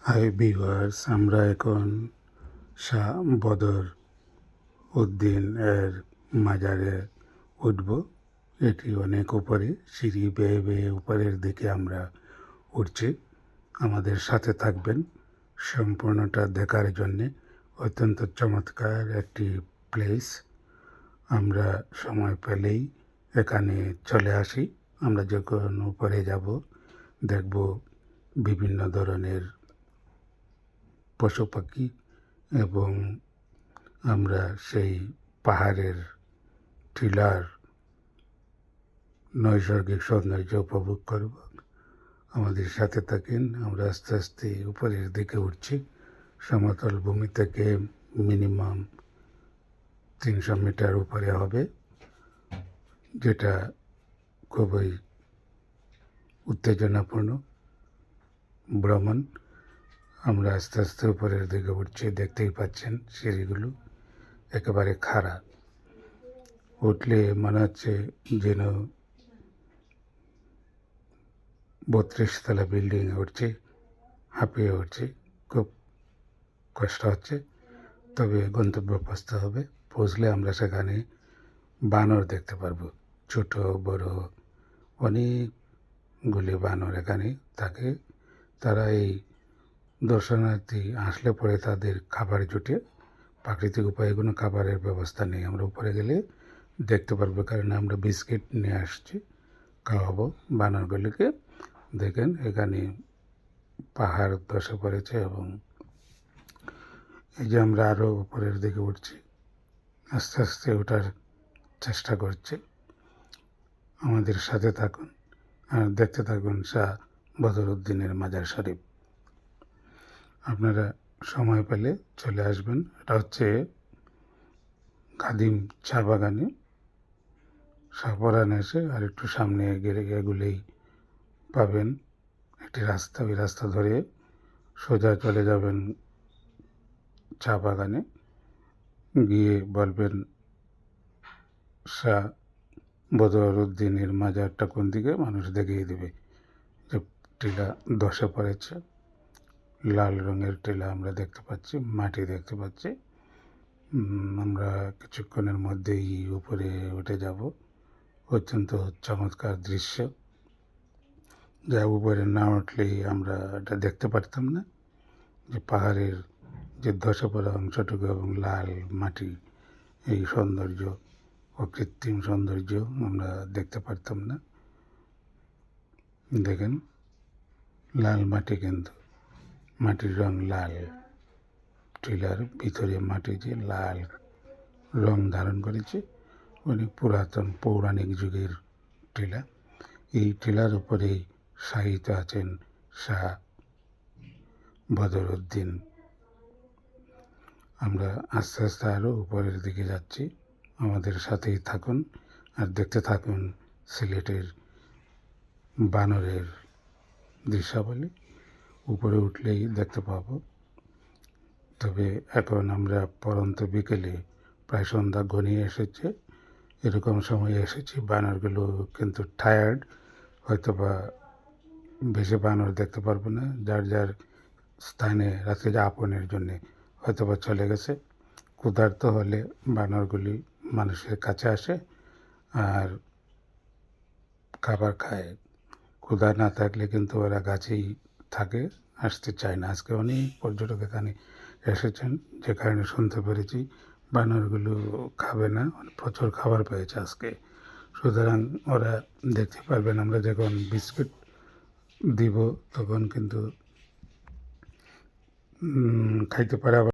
Hi viewers, আমরা এখন শাহ বদর উদ্দিন এর মাজারে উঠব। এটি অনেক উপরে, সিঁড়ি বেয়ে বেয়ে উপরের দিকে আমরা উঠছি। আমাদের সাথে থাকবেন সম্পূর্ণটা দেখার জন্যে। অত্যন্ত চমৎকার একটি প্লেস। আমরা সময় পেলেই এখানে চলে আসি। আমরা যখন উপরে যাব দেখব বিভিন্ন ধরনের পশু পাখি এবং আমরা সেই পাহাড়ের টিলার নৈসর্গিক সৌন্দর্য উপভোগ করব। আমাদের সাথে থাকেন। আমরা আস্তে আস্তে উপরের দিকে উঠছি। সমতল ভূমি থেকে মিনিমাম 300 মিটার উপরে হবে, যেটা খুবই উত্তেজনাপূর্ণ ভ্রমণ। আমরা আস্তে আস্তে উপরের দিকে উঠছি। দেখতেই পাচ্ছেন সিঁড়িগুলো একেবারে খাড়া। উঠলে মনে হচ্ছে যেন 32 তলা বিল্ডিংয়ে উঠছি, হাঁপিয়ে উঠছি। খুব কষ্ট হচ্ছে, তবে গন্তব্যে পৌঁছতে হবে। পৌঁছলে আমরা সেখানে বানর দেখতে পারবো। ছোট বড় অনেকগুলি বানর এখানে থাকে। তারা এই দর্শনার্থী আসলে পরে তাদের খাবার জুটে। প্রাকৃতিক উপায়ে কোনো খাবারের ব্যবস্থা নেই। আমরা উপরে গেলে দেখতে পারবো, কারণ আমরা বিস্কিট নিয়ে আসছি, খাওয়াবো বানরগুলিকে। দেখেন এখানে পাহাড় ধসে পড়েছে এবং এই যে আমরা আরও উপরের দিকে উঠছি, আস্তে আস্তে ওঠার চেষ্টা করছি। আমাদের সাথে থাকুন আর দেখতে থাকুন শাহ বদরউদ্দিনের মাজার শরীফ। আপনারা সময় পেলে চলে আসবেন। এটা হচ্ছে খাদিম চা বাগানে শাহপরান এসে আর একটু সামনে এগুলেই পাবেন একটি রাস্তা। ওই রাস্তা ধরে সোজা চলে যাবেন চা বাগানে, গিয়ে বলবেন শাহ বদরউদ্দিনের মাজারটা কোন দিকে, মানুষ দেখিয়ে দেবে যে টিলা ধসে পড়েছে। লাল রঙের টিলা আমরা দেখতে পাচ্ছি, মাটি দেখতে পাচ্ছি। আমরা কিছুক্ষণের মধ্যেই উপরে উঠে যাব। অত্যন্ত চমৎকার দৃশ্য, যা উপরে না উঠলেই আমরা এটা দেখতে পারতাম না, যে পাহাড়ের যে ধসে পড়া অংশটুকু এবং লাল মাটি, এই সৌন্দর্য ও কৃত্রিম সৌন্দর্য আমরা দেখতে পারতাম না। দেখেন লাল মাটি, কিন্তু মাটির রং লাল। টিলার ভিতরে মাটি যে লাল রং ধারণ করেছে, অনেক পুরাতন পৌরাণিক যুগের টিলা। এই টিলার উপরেই শায়িত আছেন শাহ বদরউদ্দিন। আমরা আস্তে আস্তে আরও উপরের দিকে যাচ্ছি। আমাদের সাথেই থাকুন আর দেখতে থাকুন সিলেটের বানরের দৃশ্যাবলী। উপরে উঠলেই দেখতে পাবো। তবে এখন আমরা পরন্ত বিকেলে, প্রায় সন্ধ্যা ঘনিয়ে এসেছে, এরকম সময় এসেছি। বানরগুলো কিন্তু টায়ার্ড, হয়তো বা বেশি বানর দেখতে পারবো না। যার যার স্থানে রাত্রে যাপনের জন্যে হয়তো বা চলে গেছে। ক্ষুধার্ত হলে বানরগুলি মানুষের কাছে আসে আর খাবার খায়। ক্ষুধা না থাকলে কিন্তু ওরা গাছেই থাকে, আসতে চায় না। আজকে অনেক পর্যটক এখানে এসেছেন, যে কারণে শুনতে পেরেছি বানরগুলো খাবে না, প্রচুর খাবার পেয়েছে আজকে। সুতরাং ওরা দেখতে পারবেন আমরা যখন বিস্কুট দিব তখন কিন্তু খাইতে পারে।